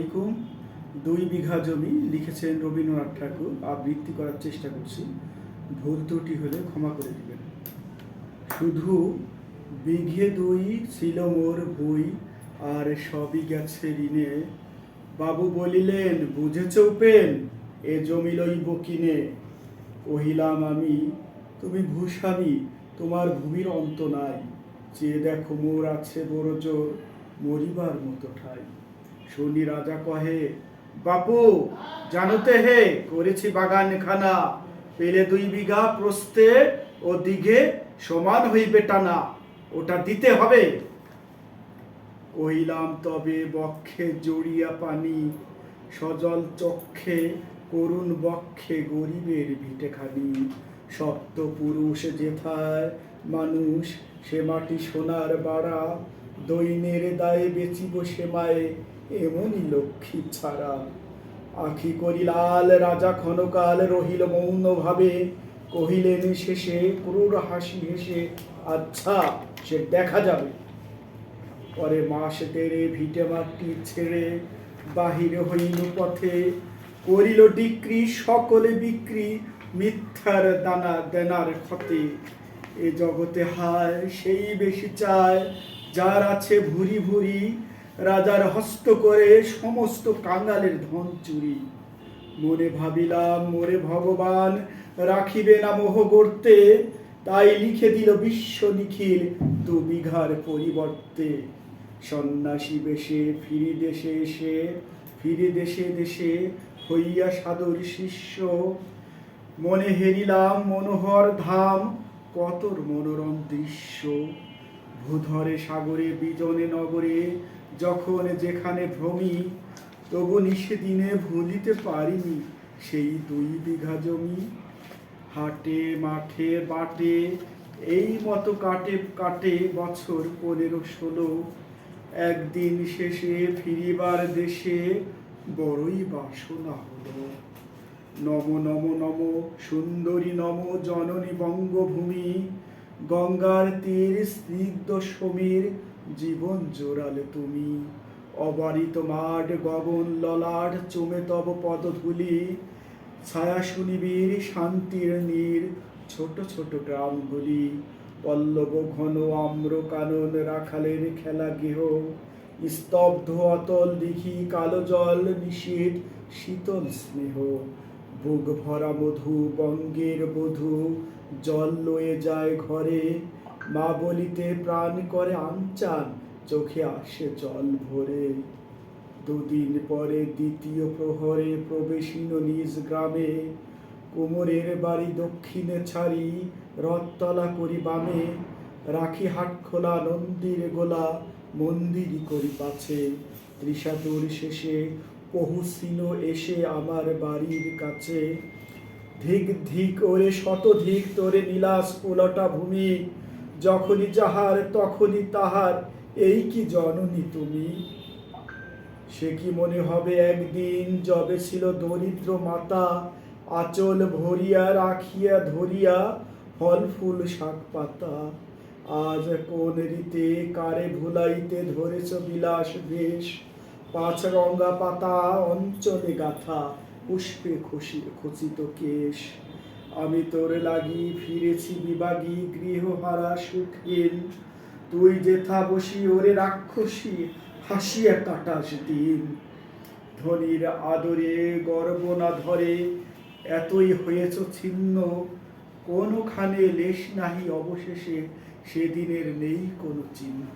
আলাইকুম। 2 বিঘা জমি লিখেছেন রবীন্দ্রনাথ ঠাকুর। আবৃত্তি করার চেষ্টা করছি, ভুল ত্রুটি হলে ক্ষমা করে দিবেন। শুধু বিঘে 2 ছিল মোর ভুই, আর সবই গেছে ঋণে। বাবু বলিলেন, বুঝেছ উপেন, এ জমি লইব কিনে। কহিলাম আমি, তুমি ভূস্বামী, তোমার ভূমির অন্ত নাই। চেয়ে দেখো মোর আছে বড় জোর, মরিবার মতো ঠাই। শুনি রাজা কহে, বাপু জানোতে হে, করেছি বাগান খানা। পেলে 2 বিঘা প্রস্থে ও দিঘে সমান হইবে টানা, ওটা দিতে হবে। কহিলাম তবে বক্ষে জড়িয়া পানি, সজল চক্ষে করুণ বক্ষে গরিবের ভিটেখানি। সপ্ত পুরুষ যেথায় মানুষ, সে মাটি সোনার বাড়া। দৈন্যের দায়ে বেচিব সে মায়ে, এমনই লক্ষ্মী ছাড়া। আখি করি লাল, রাজা ক্ষণকাল রহিল মৌন ভাবে। কহিলেন শেষে ক্রূর হাসি হেসে, আচ্ছা সে দেখা যাবে। পরে মাস তেরে ভিটে মাটি ছেড়ে বাহির হইল পথে। করিল ডিক্রি সকলে বিক্রি, মিথ্যার দানা দেনার ক্ষতে। এ জগতে হায় সেই বেশি চায়, যার আছে ভুরি ভুরি। রাজার হস্ত করে সমস্ত কাঙালের ধন চুরি। মনে ভাবিলাম মোরে ভগবান রাখিবে না মোহ গড়তে, তাই লিখে দিল বিশ্ব নিখিল 2 বিঘার পরিবর্তে। সন্ন্যাসী বেশে ফিরি দেশে এসে, ফিরে দেশে দেশে হইয়া সাদর শিষ্য। মনে হেরিলাম মনোহর ধাম, কতর মনোরম দৃশ্য। ভূধরে সাগরে বিজনে নগরে, যখন যেখানে ভ্রমি। তবু নিষেদিনে ভুলিতে পারিনি সেই 2 বিঘা জমি। হাটে মাঠে বাটে এই মতো কাটে কাটে বছর 15-16। একদিন শেষে ফিরিবার দেশে বড়ই বাসনা হলো। নম নম নম সুন্দরী নম জননী বঙ্গভূমি। গঙ্গার তীর স্নিগ্ধ সমীর, জীবন জোড়ালে তুমি। অবারিত মাঠ গগন ললাট, চুমে তব পদধূলি। ছায়া সুনিবিড় শান্তির নীর, ছোট ছোট গ্রামগুলি। পল্লব ঘন আম্র কানন, রাখালের খেলা গৃহ। স্তব্ধ অতল দিঘি, কালো জল নিশীথ শীতল স্নেহ। বুক ভরা মধু বঙ্গের বধূ, জল লয়ে যায় ঘরে। মা বলিতে প্রাণ করে আনচান, চোখে আসে জল ভরে। 2 দিন পরে দ্বিতীয় প্রহরে প্রবেশিল নিজ গ্রামে। কুমোরের বাড়ি দক্ষিণে ছাড়ি, রথতলা করি বামে। রাখি হাট খোলা নন্দীর গোলা, মন্দিরই করি পাছে। ত্রিশাতুর শেষে পহুছিল এসে আমার বাড়ির কাছে। ধিক ধিক ওরে শতধিক তোরে নীলাস পুলটা ভূমি। যখনই যাহার তখনই তাহার, এই কি জননী তুমি। সে কি মনে হবে একদিন, যবে ছিল দরিদ্র মাতা। আঁচল ভরিয়া রাখিয়া ধরিয়া ফল ফুল শাক পাতা। আজ কোন রীতে কারে ভুলাইতে ধরেছ বিলাস বেশ। 5 রঙা পাতা অঞ্চলে গাথা, পুষ্পে খচিত কেশ। আমি তোর লাগি ফিরেছি বিবাগী, গৃহহারা সুখহীন। তুই যেথা বসি ওরে রাক্ষসী, হাসিয়া কাটাস দিন। ধনির আদরে গর্ব না ধরে, এতই হয়েছ ছিন্ন। কোনখানে লেশ নাহি অবশেষে, সেদিনের নেই কোনো চিহ্ন।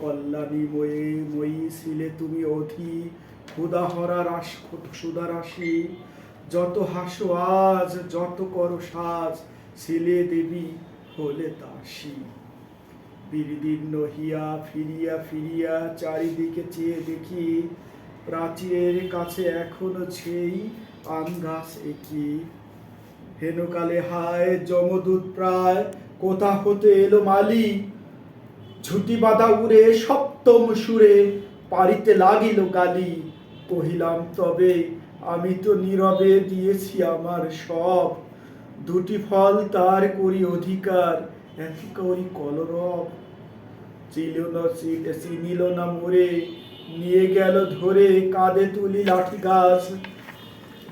কল্যাণী ময়ে মই ছিলে তুমি অধি, ক্ষুধাহরা সুধারাশি। যত হাসো আজ, যত করো সাজ, ছিলে দেবী হলে দাসী। বিদীর্ণ হিয়া ফিরিয়া ফিরিয়া চারিদিকে চেয়ে দেখি, প্রাচীরের কাছে এখনো সেই আম গাছ একই। হেনকালে হায় যমদূত প্রায়, কোথা হতে এলো মালি। ঝুটি বাঁধা উড়ে সপ্তম সুরে, পারিতে লাগিল গালি। কহিলাম তবে, আমি তো নীরবে দিয়েছি আমার সব। 2টি ফল তার করি অধিকার, এত করি কলরব। চিনিল না মোরে নিয়ে গেল ধরে কাঁধে তুলি লাঠি গাছ।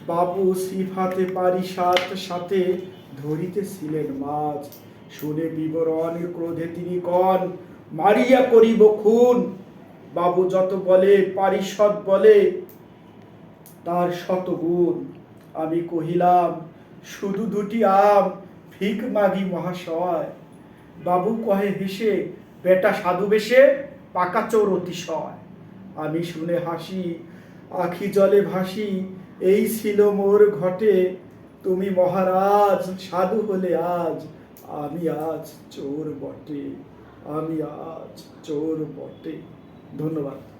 বাবু সিফাতে পারিসাত সাথে ধরিতেছিলেন মাছ। শুনে বিবরণ ক্রোধে তিনি কন, মারিয়া করিব খুন। বাবু যত বলে পারিষদ বলে তার শত গুণ। আমি কহিলাম, শুধু দুটি আম, ভিক মাগি মহাশয়। বাবু কহে হেসে, বেটা সাধু বেশে, পাকা চোর অতিশয়। আমি শুনে হাসি, আখি জলে ভাসি, এই ছিল মোর ঘটে। তুমি মহারাজ সাধু হলে আজ, আমি আজ চোর বটে, আমি আজ চোর বটে। ধন্যবাদ।